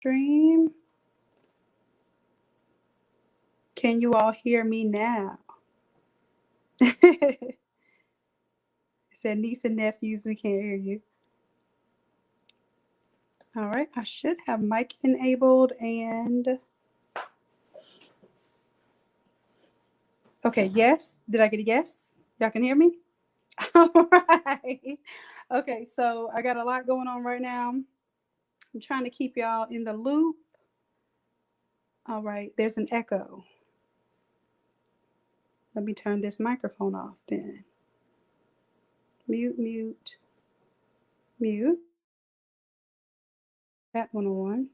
stream. Can you all hear me now? It said niece and nephews, we can't hear you. All right, I should have mic enabled and okay, yes. Did I get a yes? Y'all can hear me? All right. Okay, so I got a lot going on right now. I'm trying to keep y'all in the loop. All right, there's an echo. Let me turn this microphone off then. Mute, mute, mute. That one on.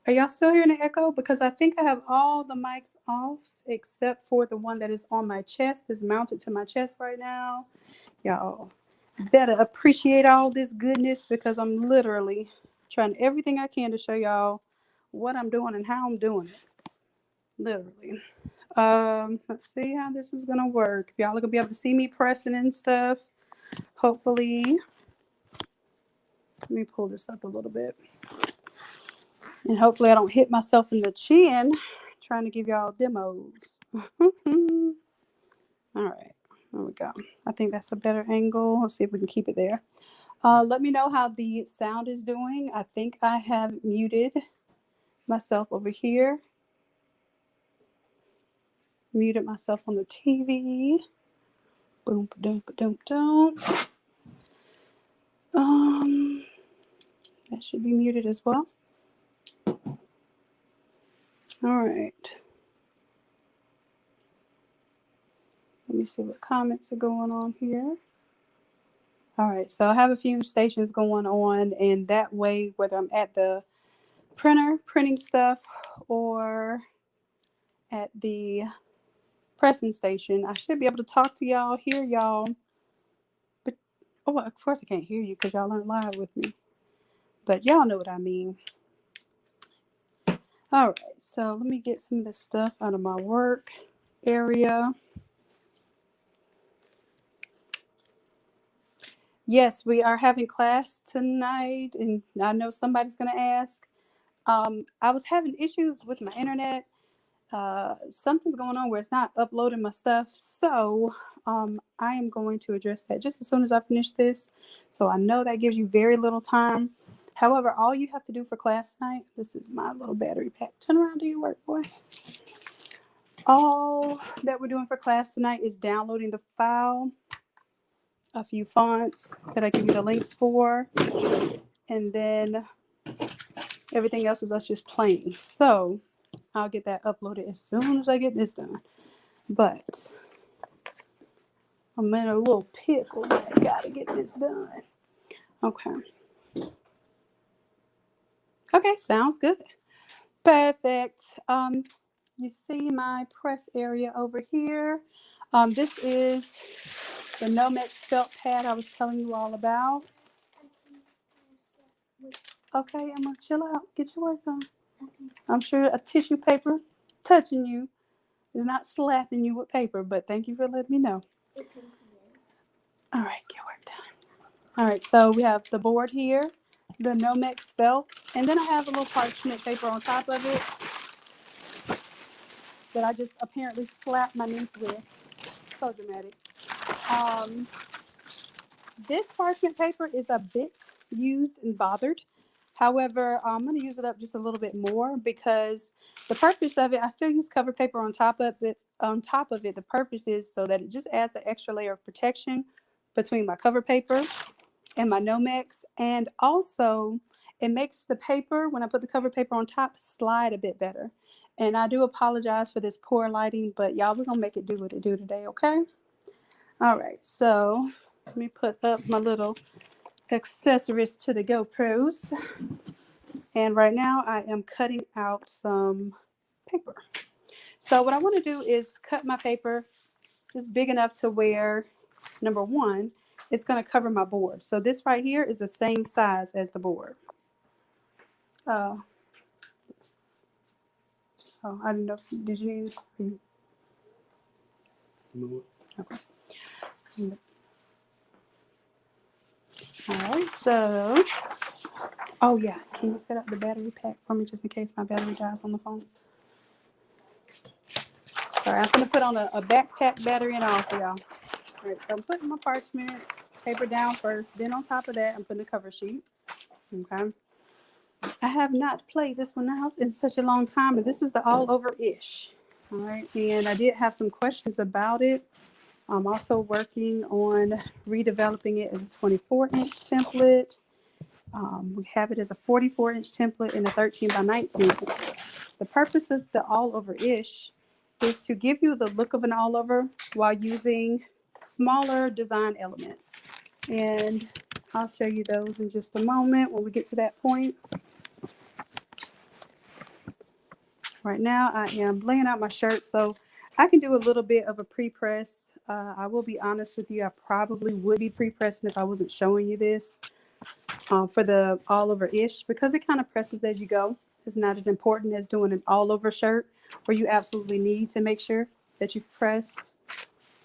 Are y'all still hearing the echo? Because I think I have all the mics off except for the one that is on my chest, is mounted to my chest right now. Y'all better appreciate all this goodness because I'm literally trying everything I can to show y'all what I'm doing and how I'm doing it. Literally. Let's see how this is gonna work. If y'all are gonna be able to see me pressing and stuff, hopefully. Let me pull this up a little bit. And hopefully I don't hit myself in the chin trying to give y'all demos. All right, there we go. I think that's a better angle. Let's see if we can keep it there. Let me know how the sound is doing. I think I have muted myself over here. Muted myself on the TV. Boom, ba-doom, ba-doom, doom. That should be muted as well. All right. Let me see what comments are going on here. All right, so I have a few stations going on, and that way, whether I'm at the printer printing stuff or at the pressing station, I should be able to talk to y'all, hear y'all. But oh, of course I can't hear you because y'all aren't live with me. But y'all know what I mean. All right, so let me get some of this stuff out of my work area. Yes, we are having class tonight, and I know somebody's going to ask. I was having issues with my internet. Something's going on where it's not uploading my stuff. So I am going to address that just as soon as I finish this. So I know that gives you very little time. However, all you have to do for class tonight, this is my little battery pack. Turn around, do your work, boy. All that we're doing for class tonight is downloading the file, a few fonts that I give you the links for, and then everything else is us just playing. So I'll get that uploaded as soon as I get this done. But I'm in a little pickle, but I gotta get this done. Okay. Okay, sounds good. Perfect. You see my press area over here. This is the Nomex felt pad I was telling you all about. Okay, I'm gonna chill out. Get your work done. I'm sure a tissue paper touching you is not slapping you with paper, but thank you for letting me know. All right, get work done. All right, so we have the board here, the Nomex felt, and then I have a little parchment paper on top of it that I just apparently slapped my niece with. So dramatic. This parchment paper is a bit used and bothered. However, I'm going to use it up just a little bit more because the purpose of it, I still use cover paper on top of it. The purpose is so that it just adds an extra layer of protection between my cover paper and my Nomex, and also it makes the paper, when I put the cover paper on top, slide a bit better. And I do apologize for this poor lighting, but y'all, we're gonna make it do what it do today, okay? All right, so let me put up my little accessories to the GoPros. And right now I am cutting out some paper. So what I want to do is cut my paper just big enough to where, number one, it's going to cover my board. So this right here is the same size as the board. Oh, I didn't know. Did you need? Okay. All right, so, oh yeah, can you set up the battery pack for me just in case my battery dies on the phone? Sorry, I'm going to put on a backpack battery and all for y'all. All right, so I'm putting my parchment paper down first. Then on top of that, I'm putting a cover sheet. Okay. I have not played this one out in such a long time, but this is the all over-ish. All right, and I did have some questions about it. I'm also working on redeveloping it as a 24-inch template. We have it as a 44-inch template and a 13 by 19 template. The purpose of the all over-ish is to give you the look of an all over while using smaller design elements. And I'll show you those in just a moment when we get to that point. Right now I am laying out my shirt, so I can do a little bit of a pre-press. I will be honest with you, I probably would be pre-pressing if I wasn't showing you this for the all over-ish, because it kind of presses as you go. It's not as important as doing an all over shirt where you absolutely need to make sure that you pressed.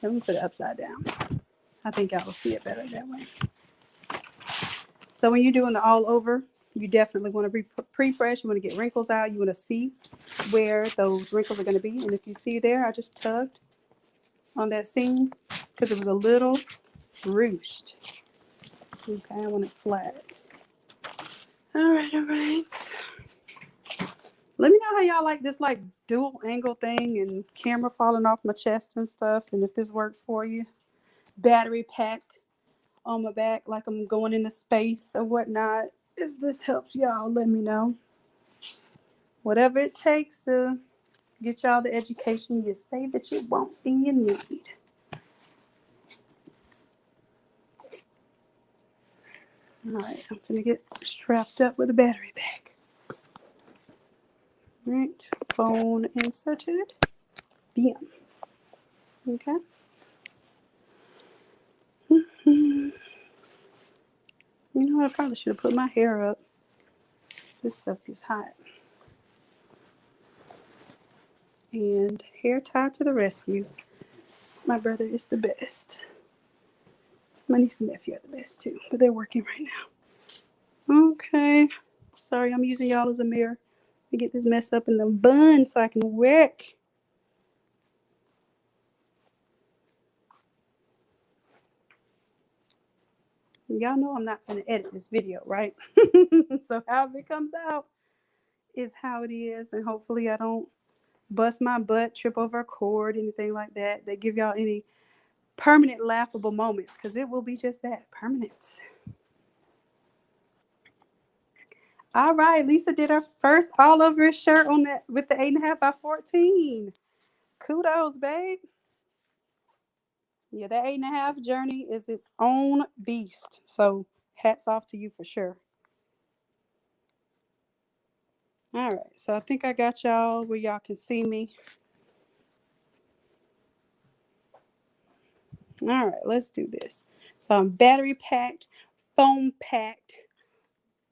Let me put it upside down. I think y'all will see it better that way. So when you're doing the all over, you definitely want to pre-press. You want to get wrinkles out. You want to see where those wrinkles are going to be. And if you see there, I just tugged on that seam because it was a little ruched. Okay, I want it flat. All right, all right. Let me know how y'all like this like dual angle thing and camera falling off my chest and stuff. And if this works for you. Battery pack on my back like I'm going into space or whatnot. If this helps y'all, let me know. Whatever it takes to get y'all the education you say that you want and you need. All right, I'm gonna get strapped up with a battery pack. All right, phone inserted. Bam. Okay. You know what? I probably should have put my hair up. This stuff is hot. And hair tied to the rescue. My brother is the best. My niece and nephew are the best too, but they're working right now. Okay. Sorry, I'm using y'all as a mirror to get this mess up in the bun so I can work. Y'all know I'm not going to edit this video, right? So however it comes out is how it is. And hopefully I don't bust my butt, trip over a cord, anything like that. They give y'all any permanent laughable moments, because it will be just that, permanent. All right, Lisa did her first all over his shirt on that with the 8.5 by 14. Kudos, babe. Yeah, that 8.5 journey is its own beast. So hats off to you for sure. All right, so I think I got y'all where y'all can see me. All right, let's do this. So I'm battery packed, foam packed,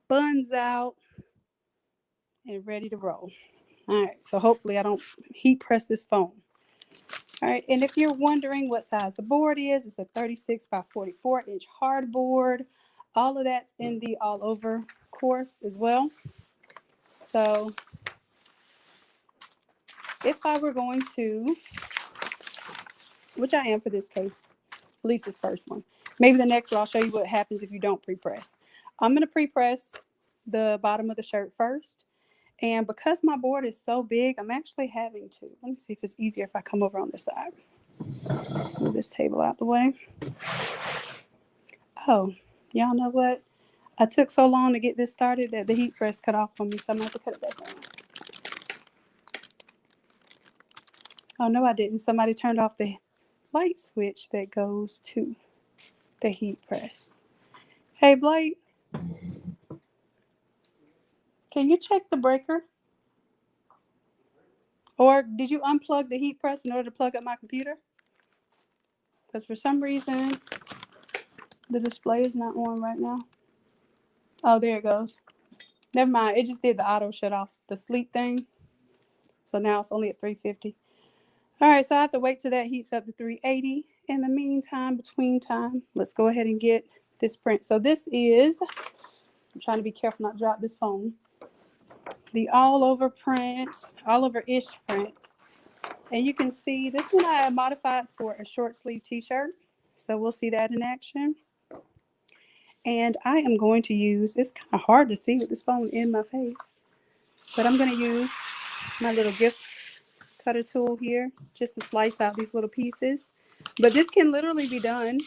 buns out, and ready to roll. All right, so hopefully I don't heat press this foam. All right, and if you're wondering what size the board is, it's a 36 by 44 inch hardboard. All of that's in the all over course as well. So if I were going to, which I am for this case, at least this first one, maybe the next one I'll show you what happens if you don't pre-press. I'm going to pre-press the bottom of the shirt first. And because my board is so big, I'm actually having to, let me see if it's easier if I come over on this side. Move this table out the way. Oh, y'all know what? I took so long to get this started that the heat press cut off on me, so I'm going to have to cut it back on. Oh, no, I didn't. Somebody turned off the light switch that goes to the heat press. Hey, Blake, can you check the breaker? Or did you unplug the heat press in order to plug up my computer? Because for some reason, the display is not on right now. Oh, there it goes. Never mind. It just did the auto shut off the sleep thing. So now it's only at 350. All right, so I have to wait till that heats up to 380. in the meantime, between time, let's go ahead and get this print. So this is, I'm trying to be careful not to drop this phone, the all over print, all over ish print. And you can see this one I modified for a short sleeve t-shirt. So we'll see that in action. And I am going to use, it's kind of hard to see with this phone in my face, but I'm going to use my little gift cutter tool here just to slice out these little pieces. But this can literally be done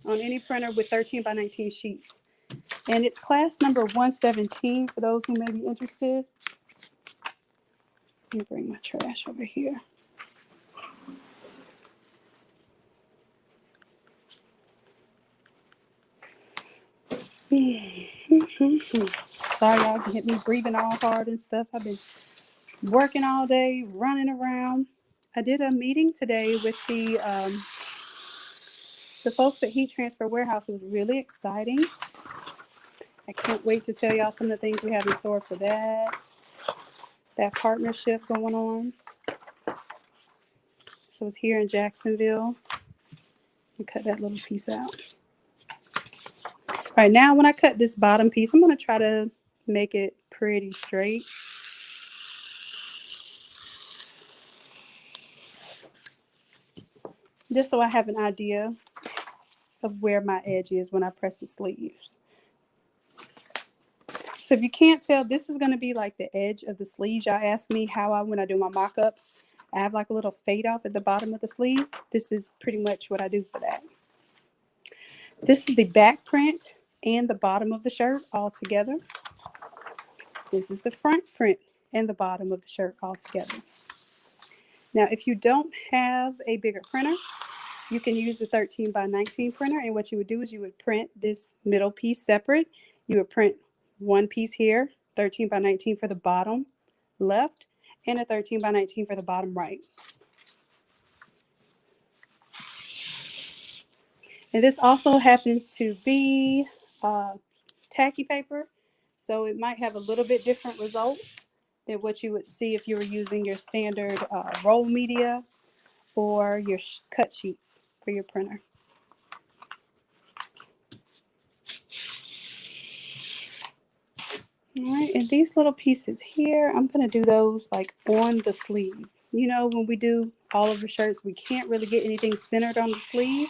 on any printer with 13 by 19 sheets. And it's class number 117 for those who may be interested. Let me bring my trash over here. Sorry, y'all can hit me breathing all hard and stuff. I've been working all day, running around. I did a meeting today with the folks at Heat Transfer Warehouse. It was really exciting. I can't wait to tell y'all some of the things we have in store for that partnership going on. So it's here in Jacksonville. We cut that little piece out. All right, now when I cut this bottom piece, I'm going to try to make it pretty straight. Just so I have an idea of where my edge is when I press the sleeves. So if you can't tell, this is going to be like the edge of the sleeves. Y'all ask me how when I do my mock-ups, I have like a little fade off at the bottom of the sleeve. This is pretty much what I do for that. This is the back print and the bottom of the shirt all together. This is the front print and the bottom of the shirt all together. Now, if you don't have a bigger printer, you can use the 13 by 19 printer. And what you would do is you would print this middle piece separate. You would print one piece here, 13 by 19 for the bottom left, and a 13 by 19 for the bottom right. And this also happens to be tacky paper, so it might have a little bit different results than what you would see if you were using your standard roll media or your cut sheets for your printer. All right, and these little pieces here, I'm going to do those like on the sleeve. You know, when we do all of the shirts, we can't really get anything centered on the sleeve.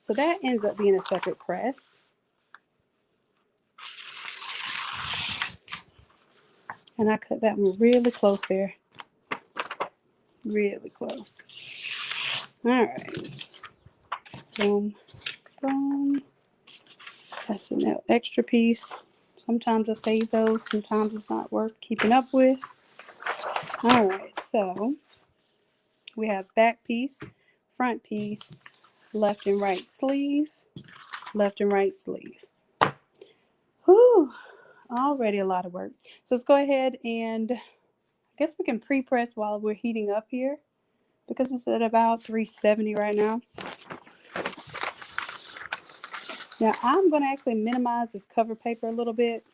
So that ends up being a separate press. And I cut that one really close there. Really close. All right. Boom, boom. That's an extra piece. Sometimes I save those. Sometimes it's not worth keeping up with. All right, so we have back piece, front piece, left and right sleeve, left and right sleeve. Whew, already a lot of work. So let's go ahead and I guess we can pre-press while we're heating up here because it's at about 370 right now. Now I'm going to actually minimize this cover paper a little bit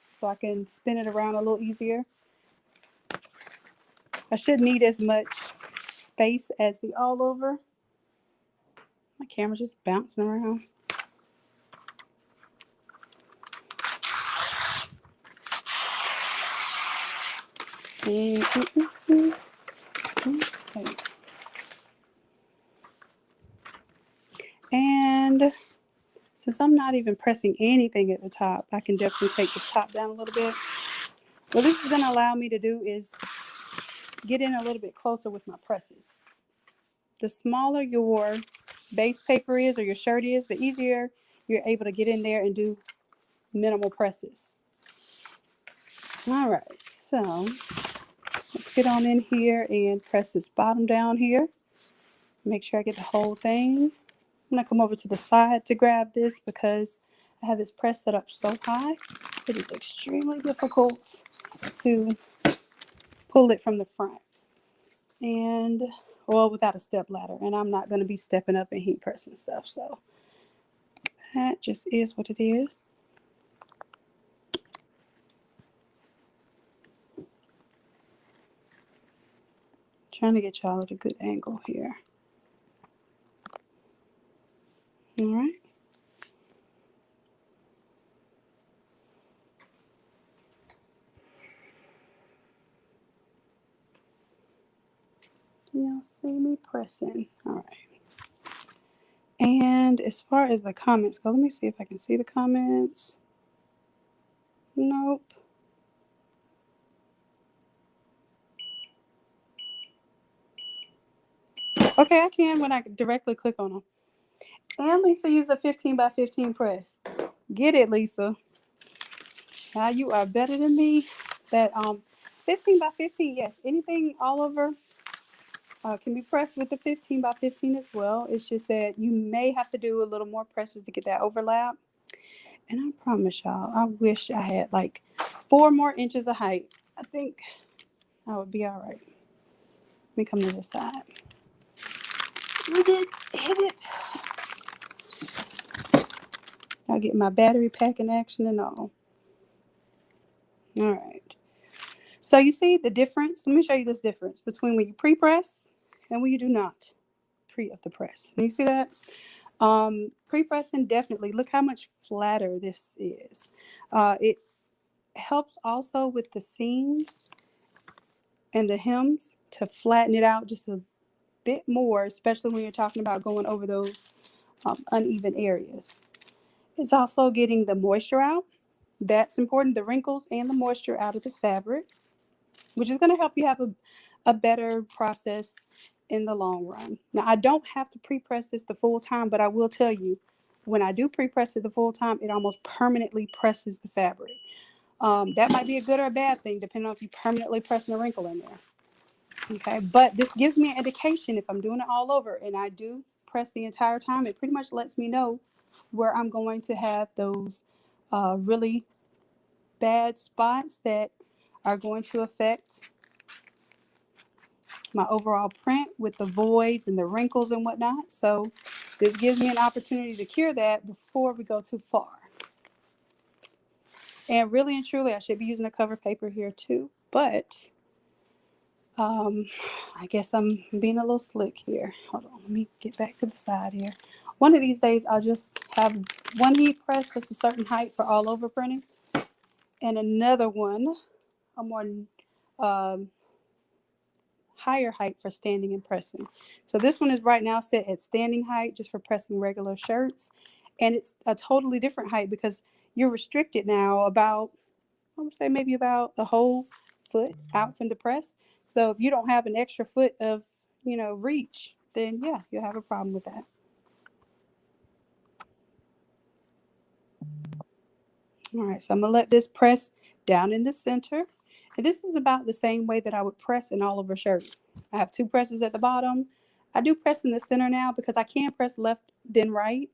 so I can spin it around a little easier. I shouldn't need as much space as the all over. My camera's just bouncing around. Okay. And since I'm not even pressing anything at the top, I can definitely take the top down a little bit. What this is going to allow me to do is get in a little bit closer with my presses. The smaller your base paper is or your shirt is, the easier you're able to get in there and do minimal presses. All right, so let's get on in here and press this bottom down here. Make sure I get the whole thing. I'm going to come over to the side to grab this because I have this press set up so high. It is extremely difficult to pull it from the front. And, well, without a step ladder. And I'm not going to be stepping up and heat pressing stuff. So that just is what it is. Trying to get y'all at a good angle here. Can y'all see me pressing? All right. And as far as the comments go, let me see if I can see the comments. Nope. Okay, I can when I directly click on them. And Lisa used a 15 by 15 press. Get it, Lisa. Now you are better than me. That 15 by 15, yes, anything all over can be pressed with the 15 by 15 as well. It's just that you may have to do a little more presses to get that overlap. And I promise y'all, I wish I had like 4 more inches of height. I think I would be all right. Let me come to this side. Hit it. I'll get my battery pack in action and all. All right. So you see the difference? Let me show you this difference between when you pre-press and when you do not pre-up the press. You see that? Pre-pressing, definitely. Look how much flatter this is. It helps also with the seams and the hems to flatten it out just a bit more, especially when you're talking about going over those uneven areas. It's also getting the moisture out. That's important, the wrinkles and the moisture out of the fabric, which is going to help you have a better process in the long run. Now, I don't have to pre-press this the full time, but I will tell you, when I do pre-press it the full time, it almost permanently presses the fabric. That might be a good or a bad thing, depending on if you permanently pressing a wrinkle in there. Okay, but this gives me an indication if I'm doing it all over and I do press the entire time, it pretty much lets me know where I'm going to have those really bad spots that are going to affect my overall print with the voids and the wrinkles and whatnot. So this gives me an opportunity to cure that before we go too far. And really and truly, I should be using a cover paper here too, but I guess I'm being a little slick here. Hold on, let me get back to the side here. One of these days, I'll just have one heat press that's a certain height for all over printing, and another one, a more higher height for standing and pressing. So this one is right now set at standing height just for pressing regular shirts, and it's a totally different height because you're restricted now about, I would say maybe about a whole foot out from the press. So if you don't have an extra foot of, reach, then yeah, you'll have a problem with that. All right, so I'm gonna let this press down in the center. And this is about the same way that I would press an all over shirt. I have 2 presses at the bottom. I do press in the center now because I can press left then right,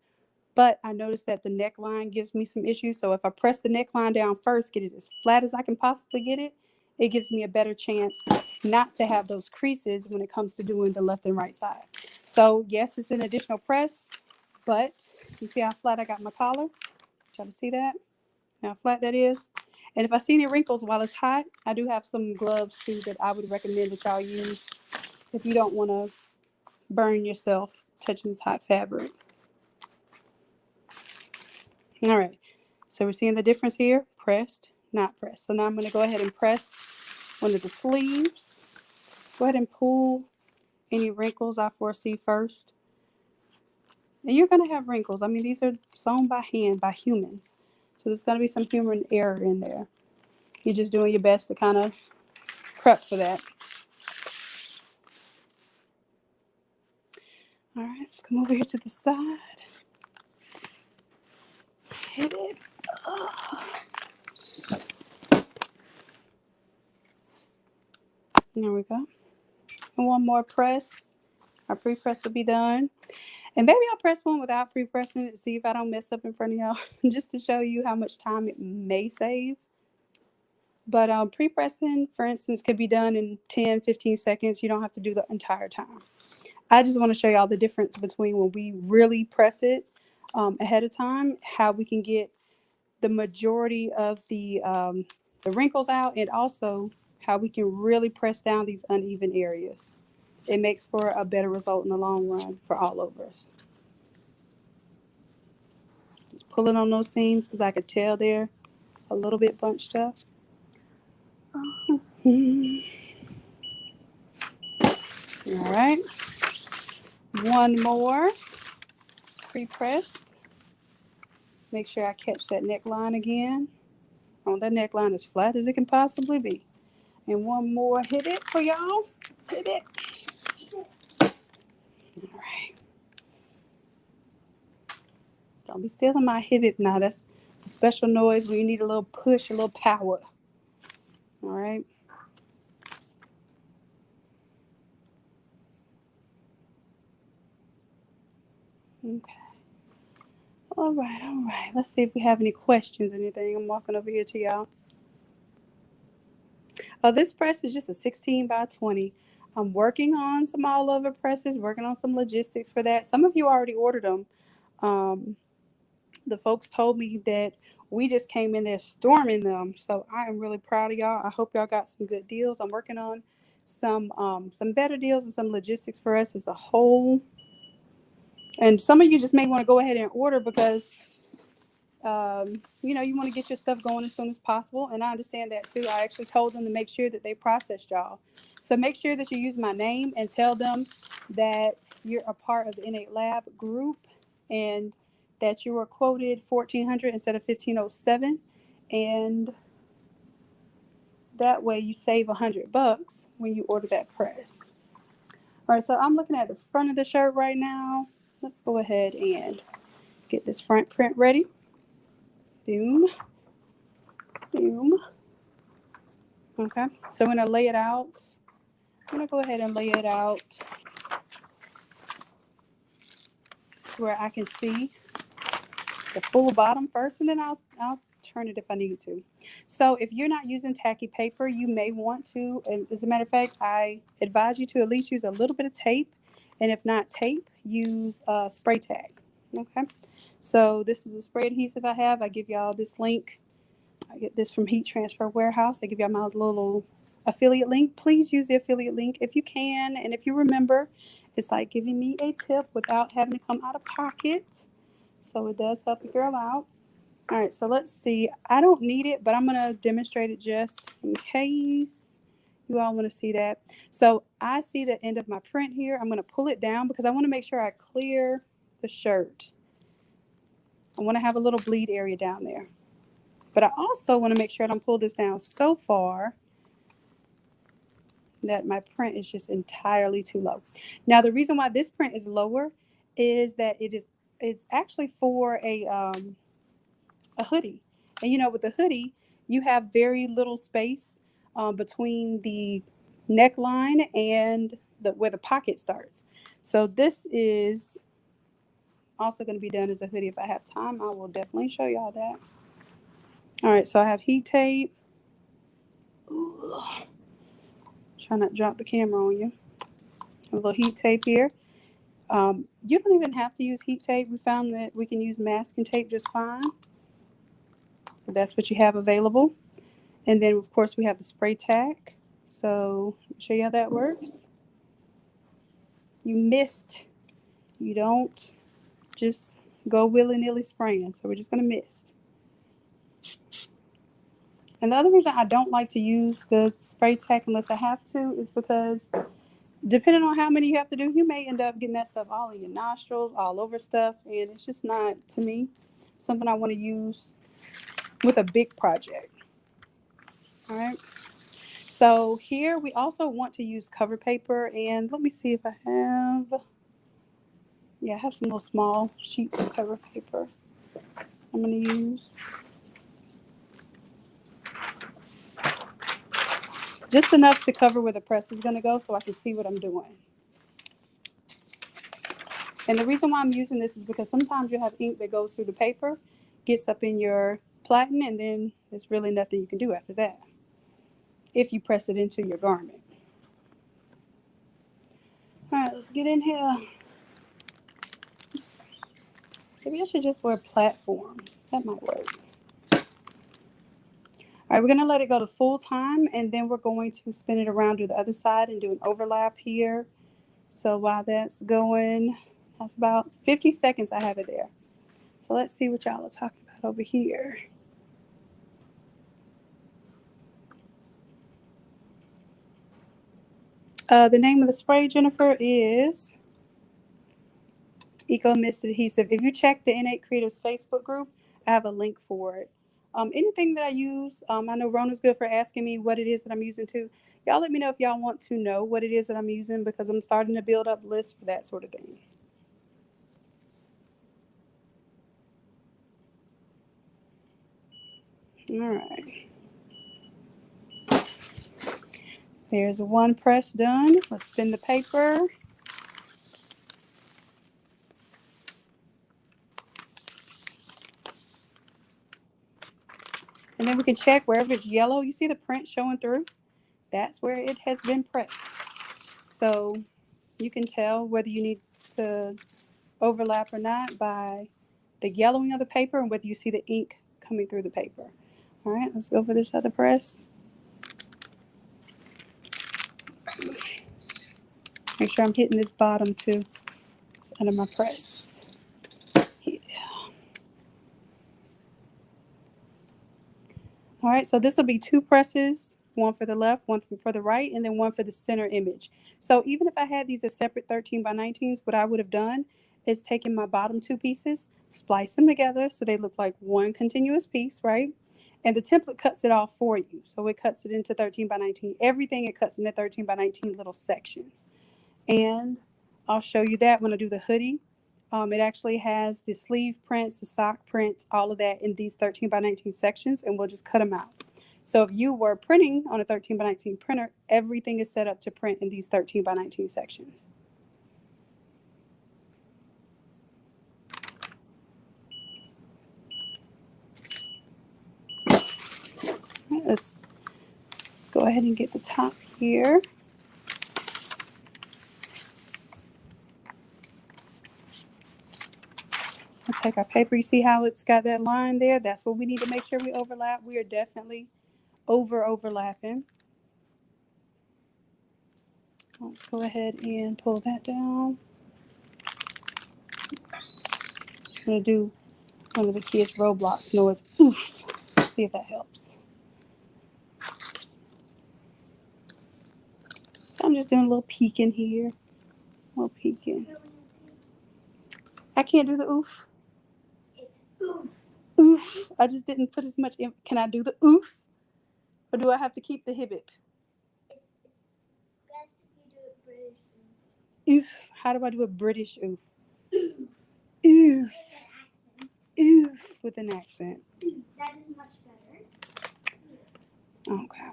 but I noticed that the neckline gives me some issues. So if I press the neckline down first, get it as flat as I can possibly get it, it gives me a better chance not to have those creases when it comes to doing the left and right side. So yes, it's an additional press, but you see how flat I got my collar? Try to see that? How flat that is. And if I see any wrinkles while it's hot, I do have some gloves too that I would recommend that y'all use if you don't want to burn yourself touching this hot fabric. All right, so we're seeing the difference here, pressed, not pressed. So now I'm going to go ahead and press one of the sleeves. Go ahead and pull any wrinkles I foresee first. And you're going to have wrinkles. I mean, these are sewn by hand by humans. So there's going to be some human error in there. You're just doing your best to kind of prep for that. All right, let's come over here to the side. Hit it. There we go. And one more press. Our pre-press will be done. And maybe I'll press one without pre-pressing it to see if I don't mess up in front of y'all, just to show you how much time it may save. But pre-pressing, for instance, could be done in 10, 15 seconds. You don't have to do the entire time. I just want to show y'all the difference between when we really press it ahead of time, how we can get the majority of the wrinkles out, and also how we can really press down these uneven areas. It makes for a better result in the long run for all of us. Just pulling on those seams because I could tell they're a little bit bunched up. All right. One more pre-press. Make sure I catch that neckline again. Oh, that neckline is flat as it can possibly be. And one more hit it for y'all. Hit it. All right. Don't be stealing my hit it now. That's a special noise when you need a little push, a little power. All right. Okay. All right, all right. Let's see if we have any questions or anything. I'm walking over here to y'all. Oh, this press is just a 16 by 20. I'm working on some all over presses, working on some logistics for that. Some of you already ordered them. The folks told me that we just came in there storming them. So I am really proud of y'all. I hope y'all got some good deals. I'm working on some better deals and some logistics for us as a whole. And some of you just may want to go ahead and order because you know, you want to get your stuff going as soon as possible. And I understand that too. I actually told them to make sure that they processed y'all. So make sure that you use my name and tell them that you're a part of the Innate Lab group and that you were quoted 1400 instead of 1507. And that way you save $100 when you order that press. All right, so I'm looking at the front of the shirt right now. Let's go ahead and get this front print ready. Boom. Boom. Okay, so I'm going to lay it out. I'm going to go ahead and lay it out where I can see the full bottom first, and then I'll turn it if I need to. So if you're not using tacky paper, you may want to, and as a matter of fact, I advise you to at least use a little bit of tape, and if not tape, use spray tag. Okay, so this is a spray adhesive I have. I give y'all this link. I get this from Heat Transfer Warehouse. I give y'all my little affiliate link. Please use the affiliate link if you can, and if you remember, it's like giving me a tip without having to come out of pocket. So it does help a girl out. All right, so let's see. I don't need it, but I'm going to demonstrate it just in case you all want to see that. So I see the end of my print here. I'm going to pull it down because I want to make sure I clear the shirt. I want to have a little bleed area down there. But I also want to make sure I don't pull this down so far that my print is just entirely too low. Now, the reason why this print is lower is that it's actually for a hoodie. And you know, with the hoodie, you have very little space between the neckline and where the pocket starts. So this is also going to be done as a hoodie. If I have time, I will definitely show y'all that. All right, so I have heat tape. Ooh. Try not to drop the camera on you. A little heat tape here. You don't even have to use heat tape. We found that we can use masking tape just fine. If that's what you have available. And then, of course, we have the spray tack. So, I'll show you how that works. You mist. You don't just go willy-nilly spraying. So, we're just going to mist. And the other reason I don't like to use the spray tack unless I have to is because depending on how many you have to do, you may end up getting that stuff all in your nostrils, all over stuff. And it's just not, to me, something I want to use with a big project. All right. So here we also want to use cover paper. And let me see if I have, yeah, I have some little small sheets of cover paper I'm going to use. Just enough to cover where the press is going to go so I can see what I'm doing. And the reason why I'm using this is because sometimes you have ink that goes through the paper, gets up in your platen, and then there's really nothing you can do after that if you press it into your garment. All right, let's get in here. Maybe I should just wear platforms. That might work. All right, we're going to let it go to full time, and then we're going to spin it around to the other side and do an overlap here. So while that's going, that's about 50 seconds I have it there. So let's see what y'all are talking about over here. The name of the spray, Jennifer, is Eco Mist Adhesive. If you check the Innate Creatives Facebook group, I have a link for it. Anything that I use, I know Rona's good for asking me what it is that I'm using too. Y'all let me know if y'all want to know what it is that I'm using, because I'm starting to build up lists for that sort of thing. All right. There's one press done. Let's spin the paper. And then we can check wherever it's yellow. You see the print showing through? That's where it has been pressed. So you can tell whether you need to overlap or not by the yellowing of the paper and whether you see the ink coming through the paper. All right, let's go for this other press. Make sure I'm hitting this bottom too. It's under my press. Yeah. All right, so this will be two presses, one for the left, one for the right, and then one for the center image. So even if I had these as separate 13 by 19s, what I would have done is taken my bottom two pieces, splice them together so they look like one continuous piece, right? And the template cuts it off for you. So it cuts it into 13 by 19. Everything it cuts into 13 by 19 little sections. And I'll show you that when I do the hoodie. It actually has the sleeve prints, the sock prints, all of that in these 13 by 19 sections, and we'll just cut them out. So if you were printing on a 13 by 19 printer, everything is set up to print in these 13 by 19 sections. Let's go ahead and get the top here. We'll take our paper. You see how it's got that line there? That's what we need to make sure we overlap. We are definitely overlapping. Let's go ahead and pull that down. I'm going to do one of the kids' Roblox noise. Oof. See if that helps. I'm just doing a little peeking here. A little peeking. I can't do the oof. It's oof. Oof. I just didn't put as much in. Can I do the oof? Or do I have to keep the hibbip? It's best if you do it British oof. Oof. How do I do a British oof? Oof. Oof. With an accent. Oof with an accent. That is much better. Okay.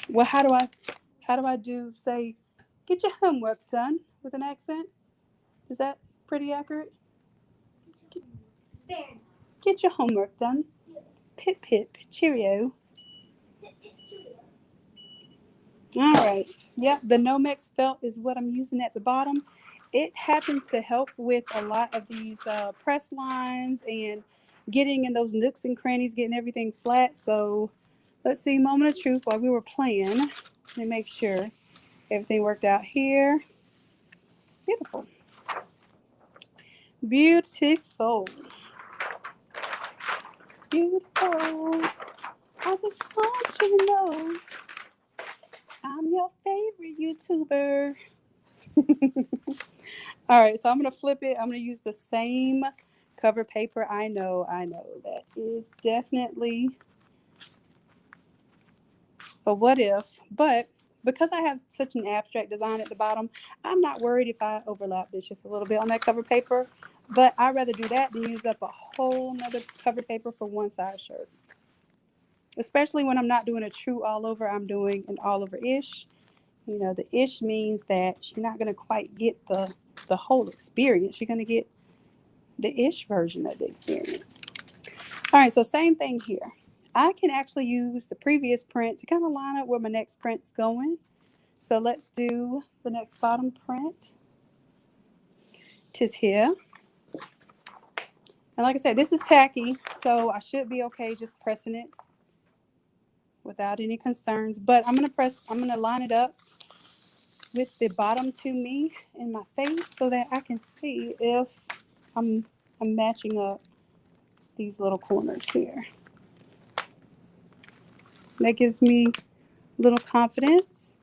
Well, how do I do, say, get your homework done with an accent? Is that pretty accurate? Fair enough. Get your homework done. Pip pip. Cheerio. All right. Yep, the Nomex felt is what I'm using at the bottom. It happens to help with a lot of these press lines and getting in those nooks and crannies, getting everything flat. So let's see, moment of truth while we were playing. Let me make sure everything worked out here. Beautiful. Beautiful. Beautiful. I just want you to know I'm your favorite YouTuber. All right, so I'm going to flip it. I'm going to use the same cover paper. I know. That is definitely a what if. But because I have such an abstract design at the bottom, I'm not worried if I overlap this just a little bit on that cover paper. But I'd rather do that than use up a whole nother cover paper for one size shirt. Especially when I'm not doing a true all over, I'm doing an all over-ish. You know, the ish means that you're not going to quite get the whole experience. You're going to get the ish version of the experience. All right, so same thing here. I can actually use the previous print to kind of line up where my next print's going. So let's do the next bottom print. 'Tis here. And like I said, this is tacky, so I should be okay just pressing it without any concerns. But I'm gonna line it up with the bottom to me in my face so that I can see if I'm matching up these little corners here. That gives me a little confidence.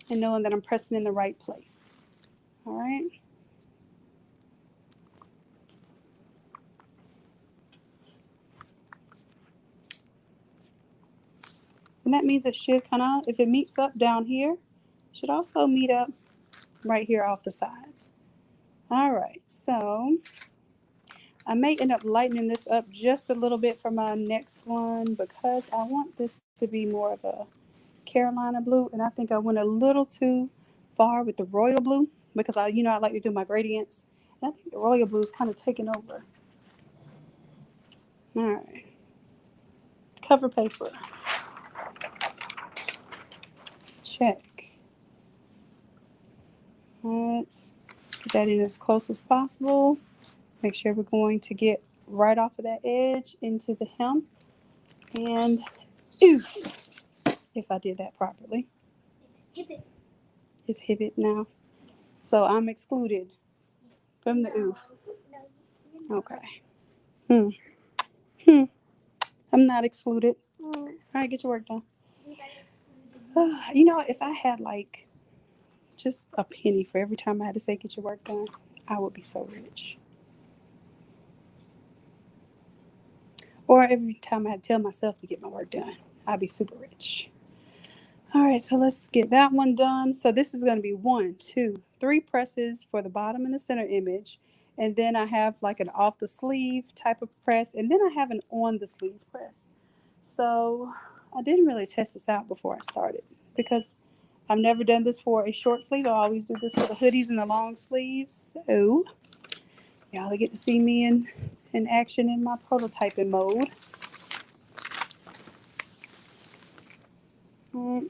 and knowing that I'm pressing in the right place. All right. And that means it should kind of, if it meets up down here, it should also meet up right here off the sides. All right, so I may end up lightening this up just a little bit for my next one because I want this to be more of a Carolina blue, and I think I went a little too far with the royal blue because I like to do my gradients, and I think the royal blue is kind of taking over. All right, cover paper, check. Let's get that in as close as possible. Make sure we're going to get right off of that edge into the hem, and oof, if I did that properly. It's hibit now. So I'm excluded from the oof. Okay. I'm not excluded. All right, get your work done. If I had like just a penny for every time I had to say get your work done, I would be so rich. Or every time I had to tell myself to get my work done, I'd be super rich. All right, so let's get that one done. So this is going to be 1, 2, 3 presses for the bottom and the center image. And then I have like an off the sleeve type of press. And then I have an on the sleeve press. So I didn't really test this out before I started because I've never done this for a short sleeve. I always do this for the hoodies and the long sleeves. So y'all get to see me in action in my prototyping mode. And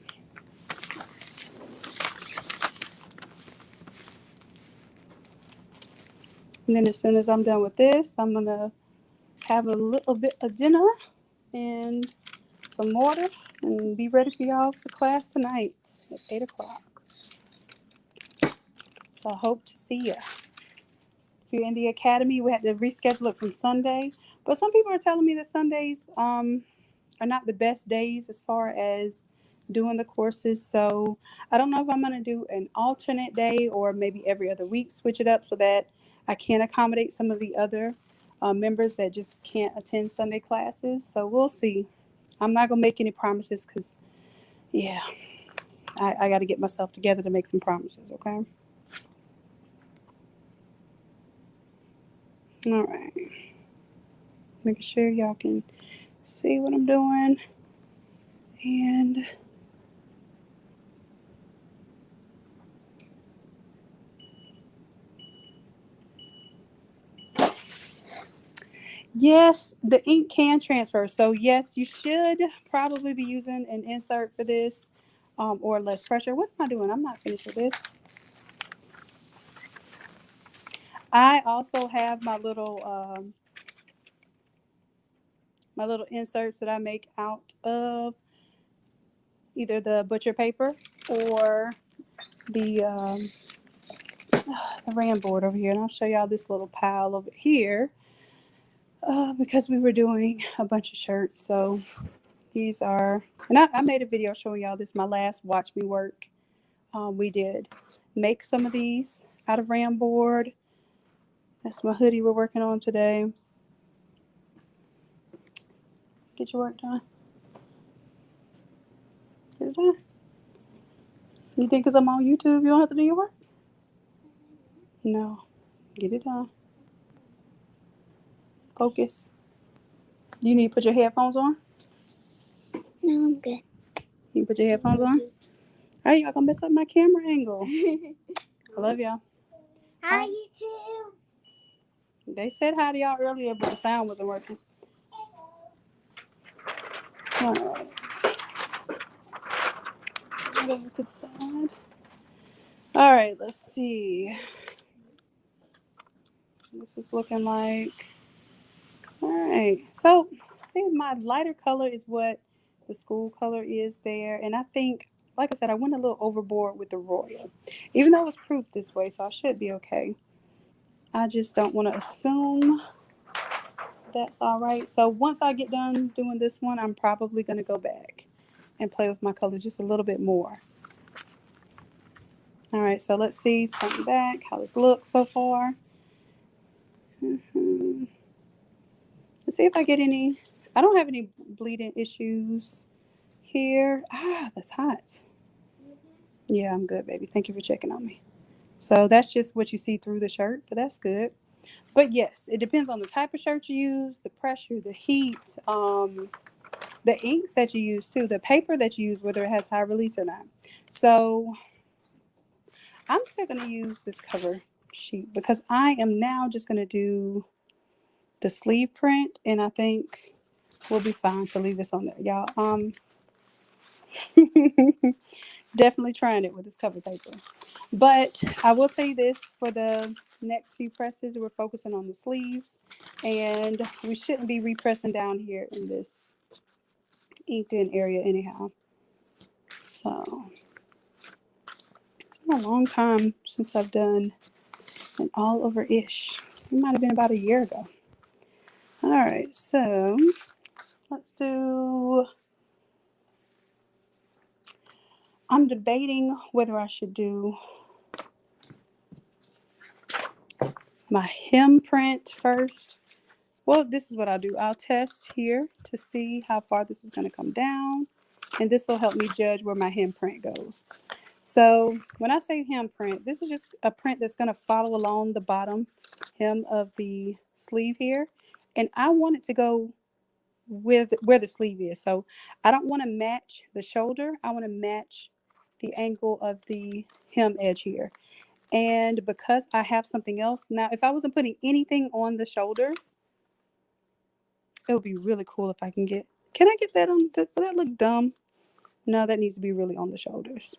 then as soon as I'm done with this, I'm going to have a little bit of dinner and some water and be ready for y'all for class tonight at 8 o'clock. So I hope to see you. If you're in the academy, we had to reschedule it from Sunday. But some people are telling me that Sundays are not the best days as far as doing the courses. So I don't know if I'm going to do an alternate day or maybe every other week, switch it up so that I can accommodate some of the other members that just can't attend Sunday classes. So we'll see. I'm not going to make any promises because, yeah, I got to get myself together to make some promises, okay? All right. Making sure y'all can see what I'm doing. And yes, the ink can transfer. So yes, you should probably be using an insert for this or less pressure. What am I doing? I'm not finished with this. I also have my little inserts that I make out of either the butcher paper or the ram board over here. And I'll show y'all this little pile over here because we were doing a bunch of shirts. So these are, and I made a video showing y'all this, my last Watch Me Work. We did make some of these out of ram board. That's my hoodie we're working on today. Get your work done. Get it done. You think because I'm on YouTube, you don't have to do your work? No. Get it done. Focus. Do you need to put your headphones on? No, I'm good. You can put your headphones on? All right, y'all gonna mess up my camera angle. I love y'all. Hi, YouTube. They said hi to y'all earlier, but the sound wasn't working. All right. Go over to the side. All right, let's see. This is looking like, all right. So, see, my lighter color is what the school color is there. And I think, like I said, I went a little overboard with the royal, even though it was proof this way, so I should be okay. I just don't want to assume that's all right. So once I get done doing this one, I'm probably going to go back and play with my color just a little bit more. All right, so let's see front and back how this looks so far. Mm-hmm. Let's see if I get any. I don't have any bleeding issues here. Ah, that's hot. Yeah, I'm good, baby. Thank you for checking on me. So that's just what you see through the shirt, but that's good. But yes, it depends on the type of shirt you use, the pressure, the heat, the inks that you use too, the paper that you use, whether it has high release or not. So I'm still going to use this cover sheet because I am now just going to do the sleeve print, and I think we'll be fine to leave this on there, y'all. Definitely trying it with this cover paper. But I will tell you this, for the next few presses, we're focusing on the sleeves, and we shouldn't be repressing down here in this inked in area anyhow. So it's been a long time since I've done an all over ish. It might have been about a year ago. All right, so let's do. I'm debating whether I should do my hem print first. Well, this is what I'll do. I'll test here to see how far this is going to come down, and this will help me judge where my hem print goes. So when I say hem print, this is just a print that's going to follow along the bottom hem of the sleeve here, and I want it to go with where the sleeve is. So I don't want to match the shoulder. I want to match the angle of the hem edge here. And because I have something else now, if I wasn't putting anything on the shoulders, it would be really cool if I can I get that on will that look dumb? No, that needs to be really on the shoulders.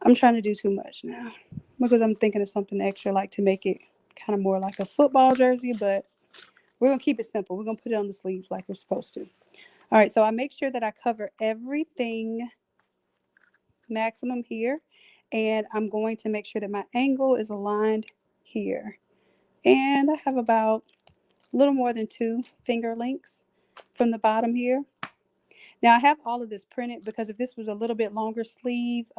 I'm trying to do too much now because I'm thinking of something extra, like to make it kind of more like a football jersey, but we're going to keep it simple. We're going to put it on the sleeves like we're supposed to. All right, so I make sure that I cover everything maximum here, and I'm going to make sure that my angle is aligned here. And I have about a little more than 2 finger lengths from the bottom here. Now I have all of this printed because if this was a little bit longer sleeve,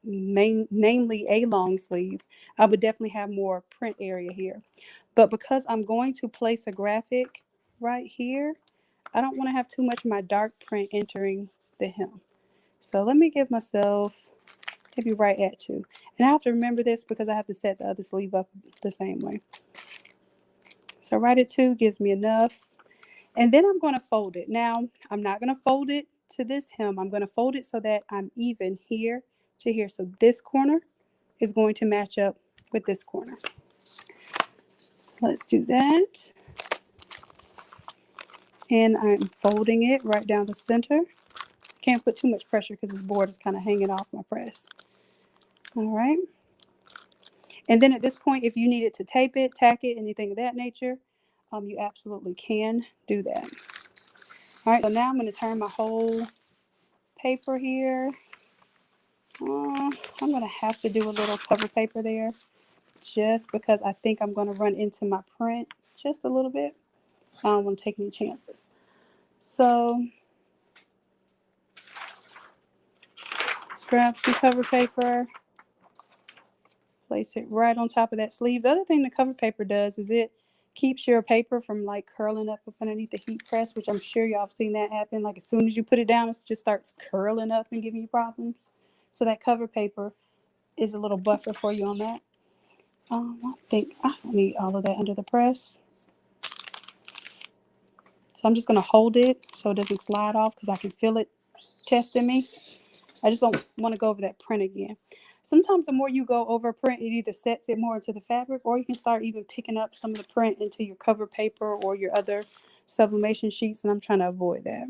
namely a long sleeve, I would definitely have more print area here. But because I'm going to place a graphic right here, I don't want to have too much of my dark print entering the hem. So let me give myself maybe right at 2. And I have to remember this because I have to set the other sleeve up the same way. So right at 2 gives me enough. And then I'm going to fold it. Now, I'm not going to fold it to this hem. I'm going to fold it so that I'm even here to here. So this corner is going to match up with this corner. So let's do that. And I'm folding it right down the center. Can't put too much pressure because this board is kind of hanging off my press. All right. And then at this point, if you needed to tape it, tack it, anything of that nature, you absolutely can do that. All right, so now I'm going to turn my whole paper here. I'm going to have to do a little cover paper there just because I think I'm going to run into my print just a little bit. I don't want to take any chances. So let's grab some cover paper, place it right on top of that sleeve. The other thing the cover paper does is it keeps your paper from like curling up underneath the heat press, which I'm sure y'all have seen that happen. Like as soon as you put it down, it just starts curling up and giving you problems. So that cover paper is a little buffer for you on that. I think I don't need all of that under the press. So I'm just going to hold it so it doesn't slide off because I can feel it testing me. I just don't want to go over that print again. Sometimes the more you go over a print, it either sets it more into the fabric, or you can start even picking up some of the print into your cover paper or your other sublimation sheets, and I'm trying to avoid that.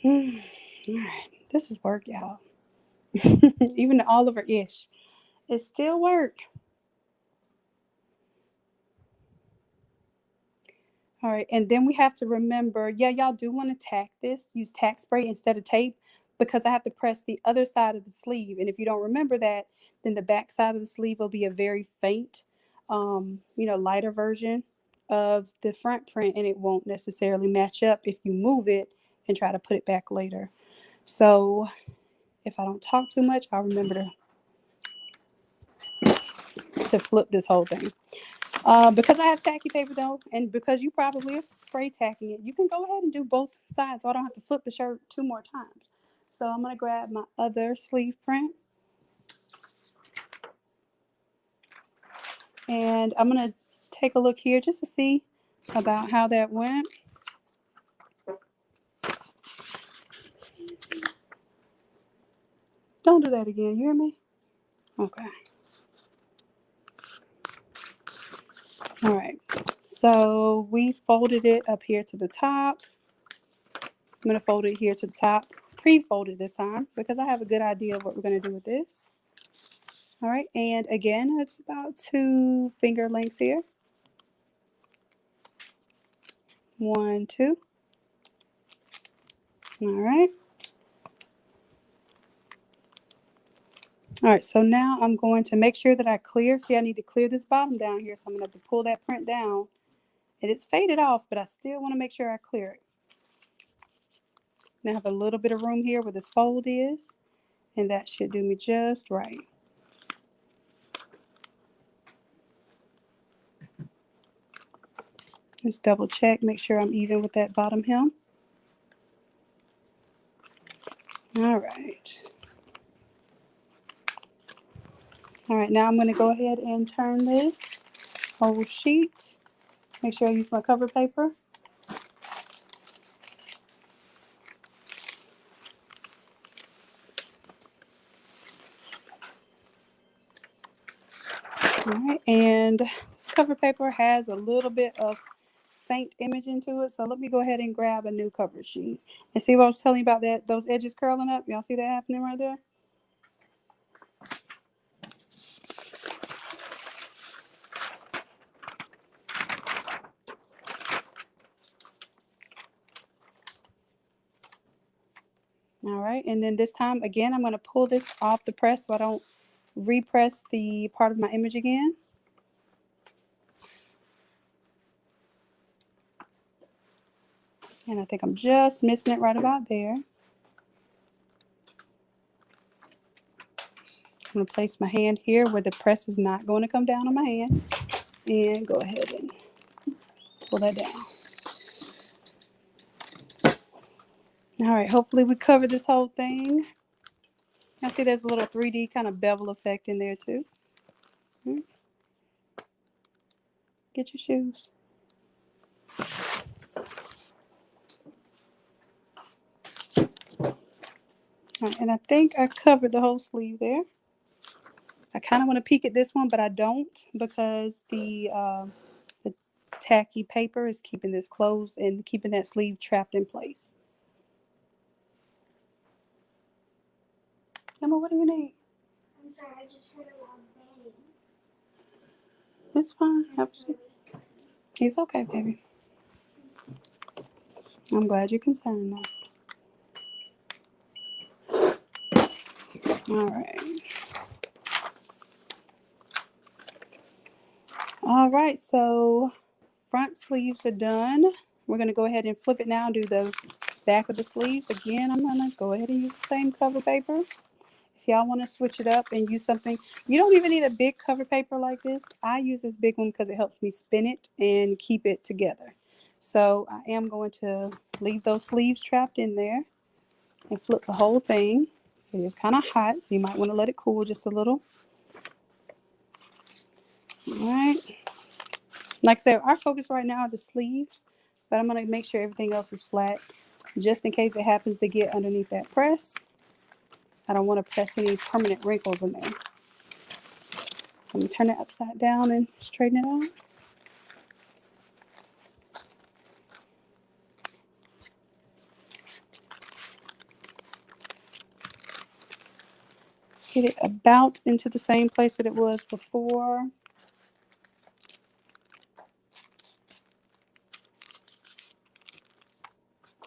All right, this is work, y'all. Even the Oliver-ish, it's still work. All right, and then we have to remember, yeah, y'all do want to tack this, use tack spray instead of tape, because I have to press the other side of the sleeve. And if you don't remember that, then the back side of the sleeve will be a very faint, lighter version of the front print, and it won't necessarily match up if you move it and try to put it back later. So if I don't talk too much, I'll remember to flip this whole thing. Because I have tacky paper though, and because you probably are spray tacking it, you can go ahead and do both sides so I don't have to flip the shirt 2 more times. So I'm going to grab my other sleeve print. And I'm going to take a look here just to see about how that went. Don't do that again, you hear me? Okay. All right, so we folded it up here to the top. I'm going to fold it here to the top, pre-folded this time because I have a good idea of what we're going to do with this. All right, and again, it's about 2 finger lengths here. 1, 2. All right. All right, so now I'm going to make sure that I clear. See, I need to clear this bottom down here, so I'm going to have to pull that print down. And it's faded off, but I still want to make sure I clear it. Now I have a little bit of room here where this fold is, and that should do me just right. Just double check, make sure I'm even with that bottom hem. All right. All right, now I'm going to go ahead and turn this whole sheet. Make sure I use my cover paper. All right, and this cover paper has a little bit of faint image into it, so let me go ahead and grab a new cover sheet. And see what I was telling you about that, those edges curling up? Y'all see that happening right there? All right, and then this time, again, I'm going to pull this off the press so I don't repress the part of my image again. And I think I'm just missing it right about there. I'm going to place my hand here where the press is not going to come down on my hand. And go ahead and pull that down. All right, hopefully we cover this whole thing. I see there's a little 3D kind of bevel effect in there too. Get your shoes. All right, and I think I covered the whole sleeve there. I kind of want to peek at this one, but I don't because the tacky paper is keeping this closed and keeping that sleeve trapped in place. Emma, what do you need? I'm sorry, I just heard a loud bang. It's fine. He's okay, baby. I'm glad you're concerned though. All right. All right, so front sleeves are done. We're going to go ahead and flip it now and do the back of the sleeves. Again, I'm going to go ahead and use the same cover paper. If y'all want to switch it up and use something, you don't even need a big cover paper like this. I use this big one because it helps me spin it and keep it together. So I am going to leave those sleeves trapped in there and flip the whole thing. It is kind of hot, so you might want to let it cool just a little. All right. Like I said, our focus right now are the sleeves, but I'm going to make sure everything else is flat just in case it happens to get underneath that press. I don't want to press any permanent wrinkles in there. So I'm going to turn it upside down and straighten it out. Let's get it about into the same place that it was before.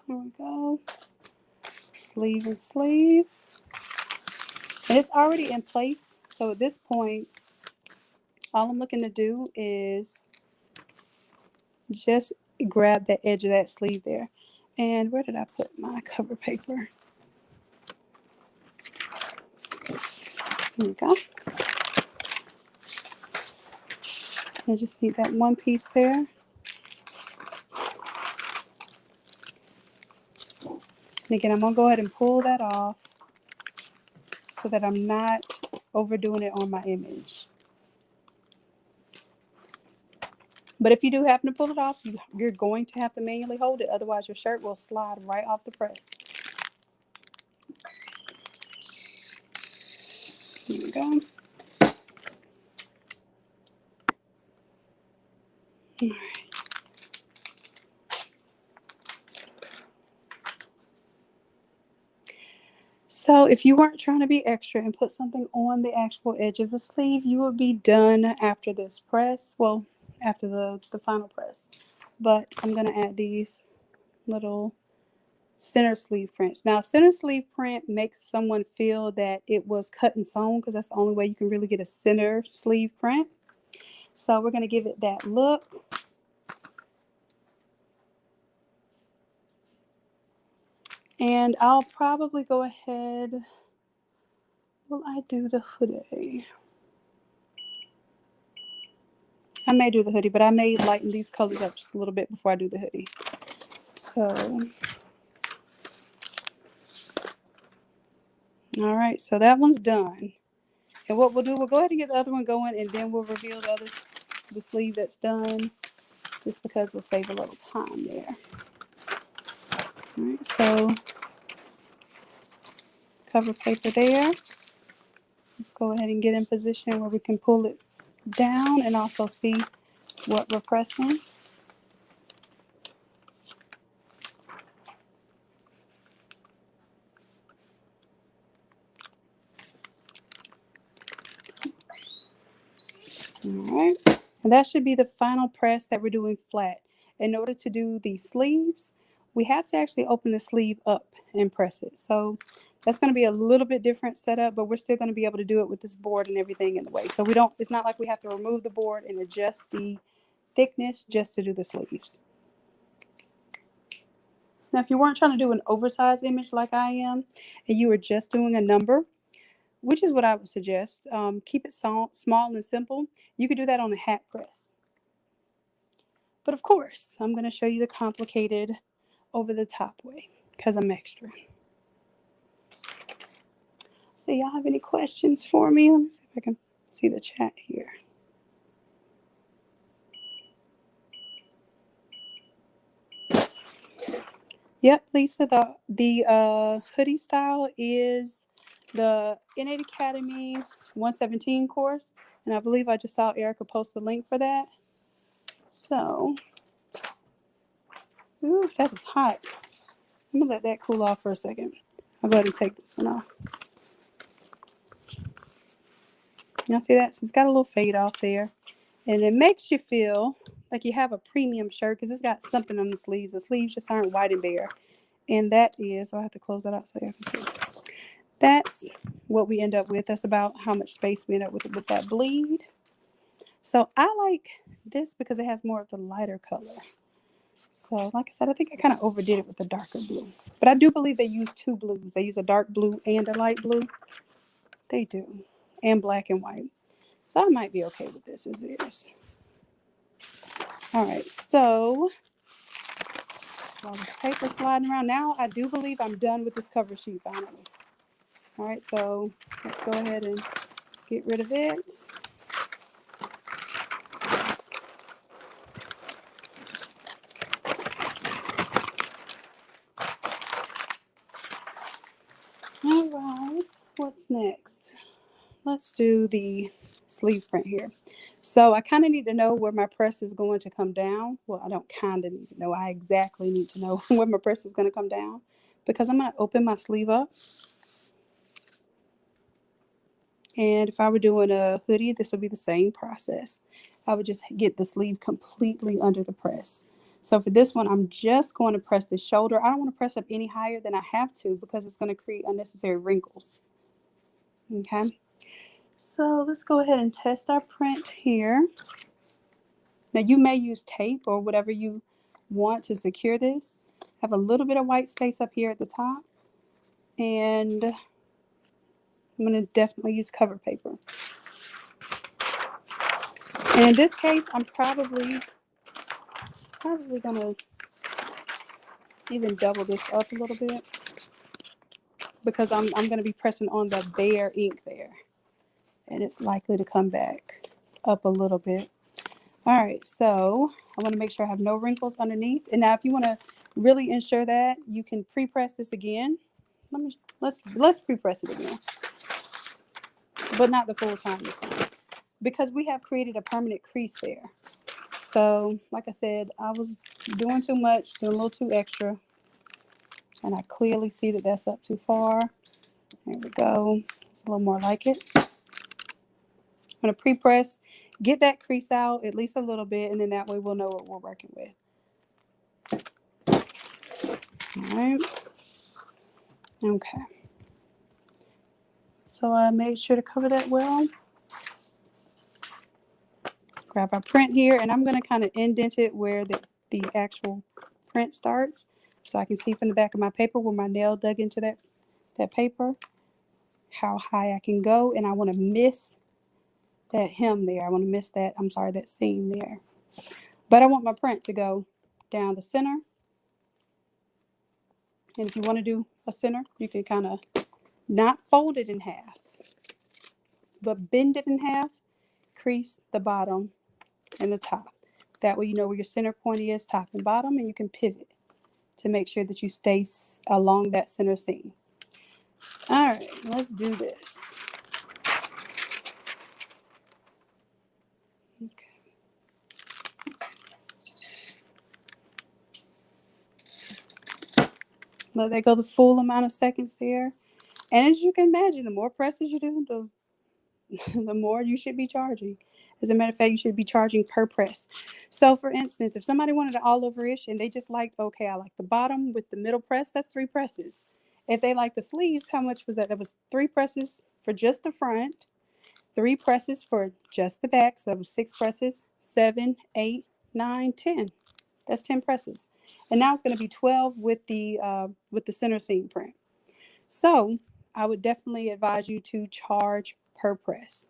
There we go. Sleeve and sleeve. And it's already in place. So at this point, all I'm looking to do is just grab that edge of that sleeve there. And where did I put my cover paper? There we go. I just need that one piece there. And again, I'm going to go ahead and pull that off so that I'm not overdoing it on my image. But if you do happen to pull it off, you're going to have to manually hold it. Otherwise, your shirt will slide right off the press. Here we go. All right. So if you weren't trying to be extra and put something on the actual edge of the sleeve, you would be done after this press. Well, after the final press. But I'm going to add these little center sleeve prints. Now, center sleeve print makes someone feel that it was cut and sewn because that's the only way you can really get a center sleeve print. So we're going to give it that look. And I'll probably go ahead. Will I do the hoodie? I may do the hoodie, but I may lighten these colors up just a little bit before I do the hoodie. So, all right, so that one's done. And what we'll do, we'll go ahead and get the other one going, and then we'll reveal the sleeve that's done, just because we'll save a little time there. All right, so cover paper there. Let's go ahead and get in position where we can pull it down and also see what we're pressing. All right, and that should be the final press that we're doing flat. In order to do the sleeves, we have to actually open the sleeve up and press it. So that's going to be a little bit different setup, but we're still going to be able to do it with this board and everything in the way. So it's not like we have to remove the board and adjust the thickness just to do the sleeves. Now, if you weren't trying to do an oversized image like I am, and you were just doing a number, which is what I would suggest, keep it small and simple. You could do that on a hat press. But of course, I'm going to show you the complicated over the top way because I'm extra. So y'all have any questions for me? Let me see if I can see the chat here. Yep, Lisa, the hoodie style is the Innate Academy 117 course. And I believe I just saw Erica post the link for that. So, ooh, that is hot. I'm going to let that cool off for a second. I'll go ahead and take this one off. Y'all see that? So it's got a little fade off there. And it makes you feel like you have a premium shirt because it's got something on the sleeves. The sleeves just aren't white and bare. And that is, I have to close that out so you can see. That's what we end up with. That's about how much space we end up with that bleed. So I like this because it has more of the lighter color. So like I said, I think I kind of overdid it with the darker blue. But I do believe they use two blues. They use a dark blue and a light blue. They do. And black and white. So I might be okay with this as is. All right, so while this paper's sliding around, now I do believe I'm done with this cover sheet finally. All right, so let's go ahead and get rid of it. All right, what's next? Let's do the sleeve print here. So I kind of need to know where my press is going to come down. Well, I don't kind of need to know. I exactly need to know where my press is going to come down because I'm going to open my sleeve up. And if I were doing a hoodie, this would be the same process. I would just get the sleeve completely under the press. So for this one, I'm just going to press the shoulder. I don't want to press up any higher than I have to because it's going to create unnecessary wrinkles. Okay. So let's go ahead and test our print here. Now you may use tape or whatever you want to secure this. Have a little bit of white space up here at the top. And I'm going to definitely use cover paper. And in this case, I'm probably going to even double this up a little bit because I'm going to be pressing on the bare ink there. And it's likely to come back up a little bit. All right, so I want to make sure I have no wrinkles underneath. And now if you want to really ensure that, you can pre-press this again. Let's pre-press it again. But not the full time this time. Because we have created a permanent crease there. So, like I said, I was doing too much, doing a little too extra. And I clearly see that that's up too far. There we go. It's a little more like it. I'm going to pre-press, get that crease out at least a little bit, and then that way we'll know what we're working with. All right. Okay. So I made sure to cover that well. Grab our print here, and I'm going to kind of indent it where the actual print starts, so I can see from the back of my paper where my nail dug into that paper, how high I can go, and I want to miss that hem there. I want to miss that, that seam there. But I want my print to go down the center. And if you want to do a center, you can kind of not fold it in half, but bend it in half, crease the bottom and the top. That way you know where your center point is, top and bottom, and you can pivot to make sure that you stay along that center seam. All right, let's do this. Okay. Let that go the full amount of seconds there. And as you can imagine, the more presses you do, the more you should be charging. As a matter of fact, you should be charging per press. So for instance, if somebody wanted an all over-ish and they just liked, okay, I like the bottom with the middle press, that's 3 presses. If they like the sleeves, how much was that? That was 3 presses for just the front, 3 presses for just the back. So that was 6 presses, 7, 8, 9, 10. That's 10 presses. And now it's going to be 12 with the center seam print. So I would definitely advise you to charge per press.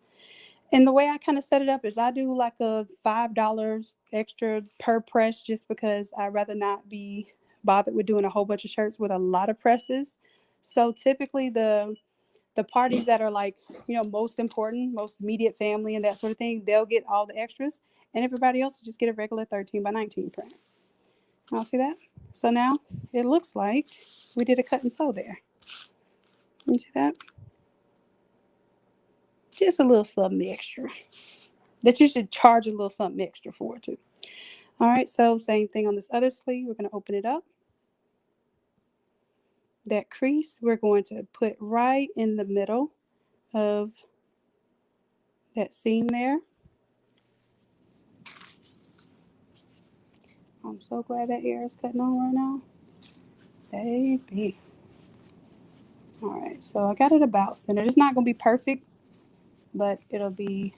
And the way I kind of set it up is I do like a $5 extra per press just because I'd rather not be bothered with doing a whole bunch of shirts with a lot of presses. So typically the parties that are like, most important, most immediate family and that sort of thing, they'll get all the extras. And everybody else will just get a regular 13 by 19 print. I'll see that. So now it looks like we did a cut and sew there. You see that? Just a little something extra that you should charge a little something extra for too. All right, so same thing on this other sleeve. We're going to open it up. That crease we're going to put right in the middle of that seam there. I'm so glad that air is cutting on right now. Baby. All right, so I got it about centered. It's not going to be perfect, but it'll be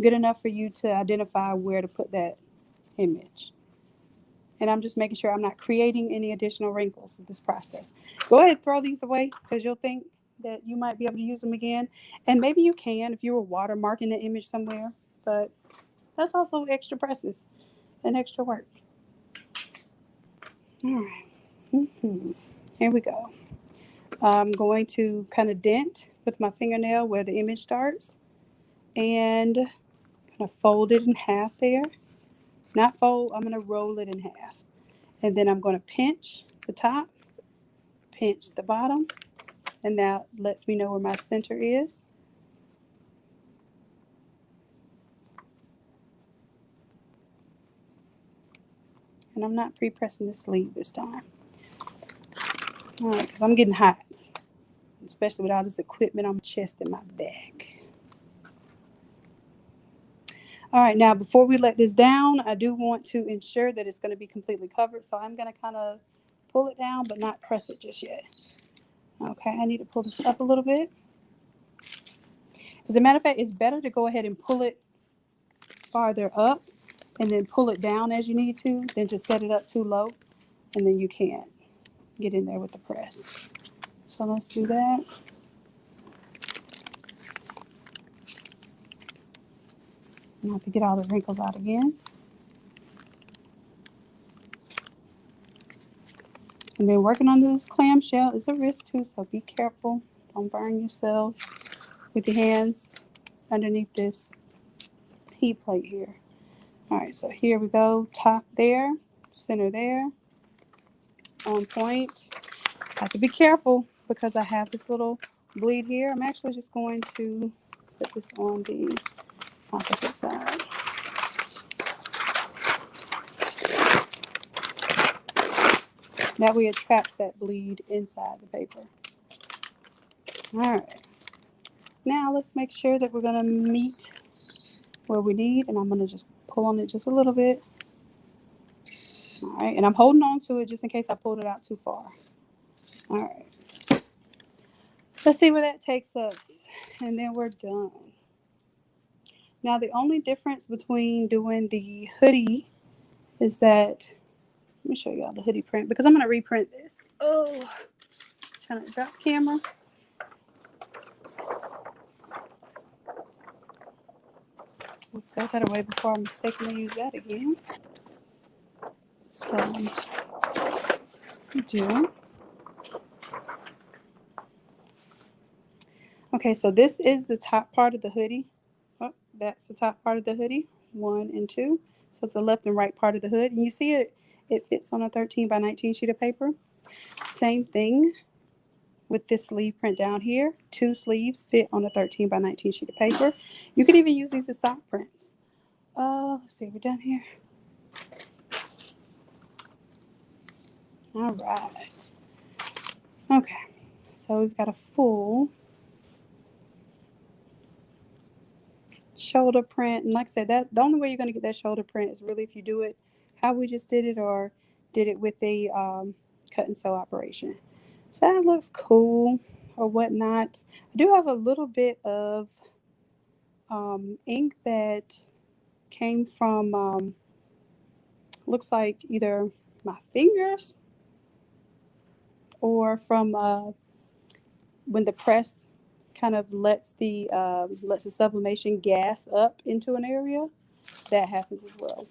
good enough for you to identify where to put that image. And I'm just making sure I'm not creating any additional wrinkles in this process. Go ahead, throw these away because you'll think that you might be able to use them again. And maybe you can if you were watermarking the image somewhere, but that's also extra presses and extra work. All right. Here we go. I'm going to kind of dent with my fingernail where the image starts and kind of fold it in half there. Not fold, I'm going to roll it in half. And then I'm going to pinch the top, pinch the bottom, and that lets me know where my center is. And I'm not pre-pressing the sleeve this time. All right, because I'm getting hot, especially with all this equipment on my chest and my back. All right, now before we let this down, I do want to ensure that it's going to be completely covered. So I'm going to kind of pull it down, but not press it just yet. Okay, I need to pull this up a little bit. As a matter of fact, it's better to go ahead and pull it farther up and then pull it down as you need to than to set it up too low and then you can't get in there with the press. So let's do that. Not to get all the wrinkles out again. And then working on this clamshell is a risk too, so be careful. Don't burn yourselves with your hands underneath this heat plate here. All right, so here we go. Top there, center there, on point. I have to be careful because I have this little bleed here. I'm actually just going to put this on the opposite side. That way it traps that bleed inside the paper. All right. Now let's make sure that we're going to meet where we need, and I'm going to just pull on it just a little bit. All right, and I'm holding on to it just in case I pulled it out too far. All right. Let's see where that takes us, and then we're done. Now, the only difference between doing the hoodie is that, let me show y'all the hoodie print because I'm going to reprint this. Oh, trying to drop the camera. Let's throw that away before I mistakenly use that again. So, we do. Okay, so this is the top part of the hoodie. Oh, that's the top part of the hoodie, 1 and 2. So it's the left and right part of the hood. And you see it fits on a 13 by 19 sheet of paper. Same thing with this sleeve print down here. 2 sleeves fit on a 13 by 19 sheet of paper. You could even use these as sock prints. Let's see, we're done here. All right. Okay, so we've got a full shoulder print, and like I said, that the only way you're going to get that shoulder print is really if you do it how we just did it or did it with a cut and sew operation. So that looks cool or whatnot. I do have a little bit of ink that came from looks like either my fingers or from when the press kind of lets the sublimation gas up into an area. That happens as well,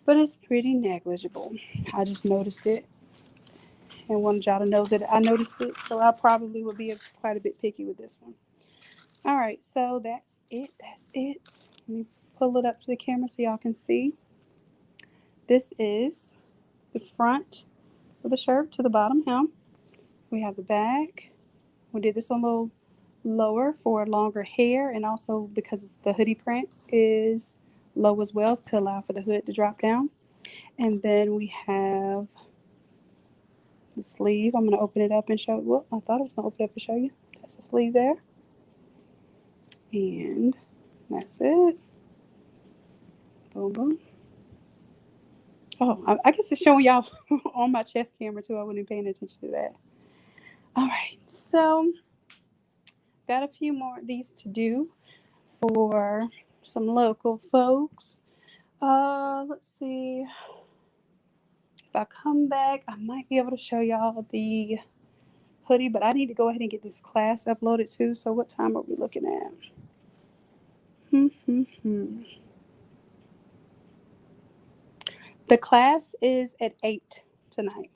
but it's pretty negligible. I just noticed it and wanted y'all to know that I noticed it, so I probably would be quite a bit picky with this one. All right, so that's it. Let me pull it up to the camera so y'all can see. This is the front of the shirt to the bottom hem. We have the back. We did this a little lower for longer hair, and also because the hoodie print is low as well to allow for the hood to drop down. And then we have the sleeve. I'm going to open it up and show you. Well, I thought I was going to open it up and show you. That's the sleeve there. And that's it. Boom, boom. Oh, I guess it's showing y'all on my chest camera too. I wasn't paying attention to that. All right, so got a few more of these to do for some local folks. Let's see. If I come back, I might be able to show y'all the hoodie, but I need to go ahead and get this class uploaded too. So what time are we looking at? The class is at 8 tonight.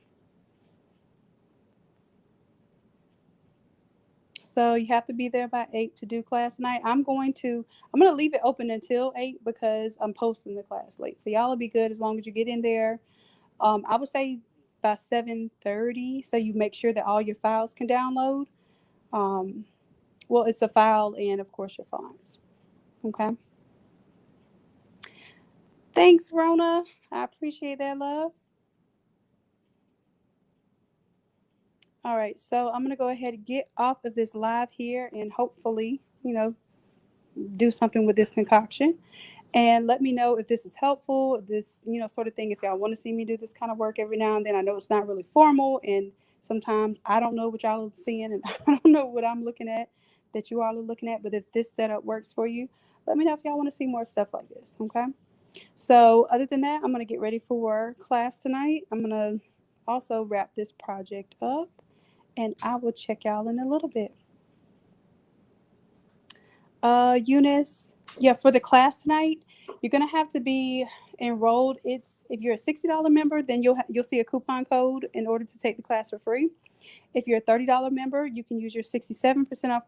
So you have to be there by 8 to do class tonight. I'm going to leave it open until 8 because I'm posting the class late. So y'all will be good as long as you get in there. I would say by 7:30, so you make sure that all your files can download. Well, it's a file and of course your fonts. Okay. Thanks, Rona. I appreciate that, love. All right, so I'm gonna go ahead and get off of this live here and hopefully, do something with this concoction. And let me know if this is helpful, this, sort of thing. If y'all want to see me do this kind of work every now and then. I know it's not really formal, and sometimes I don't know what y'all are seeing, and I don't know what I'm looking at that you all are looking at. But if this setup works for you, let me know if y'all want to see more stuff like this, okay? So other than that, I'm going to get ready for class tonight. I'm going to also wrap this project up, and I will check y'all in a little bit. Eunice, Yeah, for the class tonight, you're gonna have to be enrolled. It's if you're a $60 member, then you'll see a coupon code in order to take the class for free. If you're a $30 member, you can use your 67% off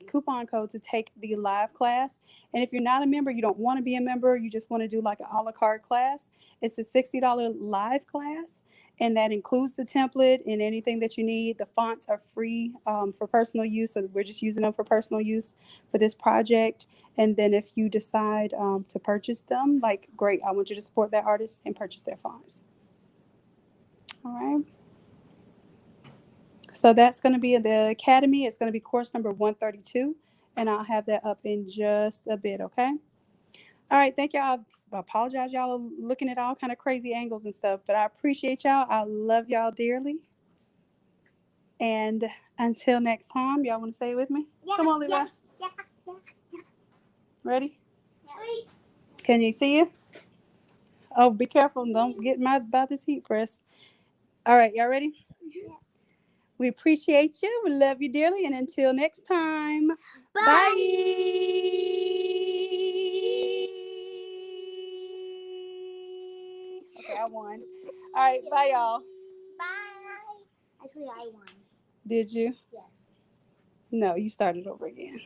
coupon code to take the live class. And if you're not a member, you don't want to be a member, you just want to do like an a la carte class, it's a $60 live class. And that includes the template and anything that you need. The fonts are free for personal use. So we're just using them for personal use for this project. And then if you decide to purchase them, like, great, I want you to support that artist and purchase their fonts. All right. So that's going to be the Academy. It's going to be course number 132, and I'll have that up in just a bit, okay? All right, thank y'all. I apologize, y'all are looking at all kind of crazy angles and stuff, but I appreciate y'all. I love y'all dearly. And until next time, y'all want to say it with me? Yeah, Come on, Levi. yes, yeah. Ready? Sweet. Can you see it? Oh, be careful. Don't get mad by this heat press. All right, y'all ready? Yeah. We appreciate you. We love you dearly. And until next time, Bye. bye. Okay, I won. All right, bye, y'all. Bye. Actually, I won. Did you? Yes. No, you started over again.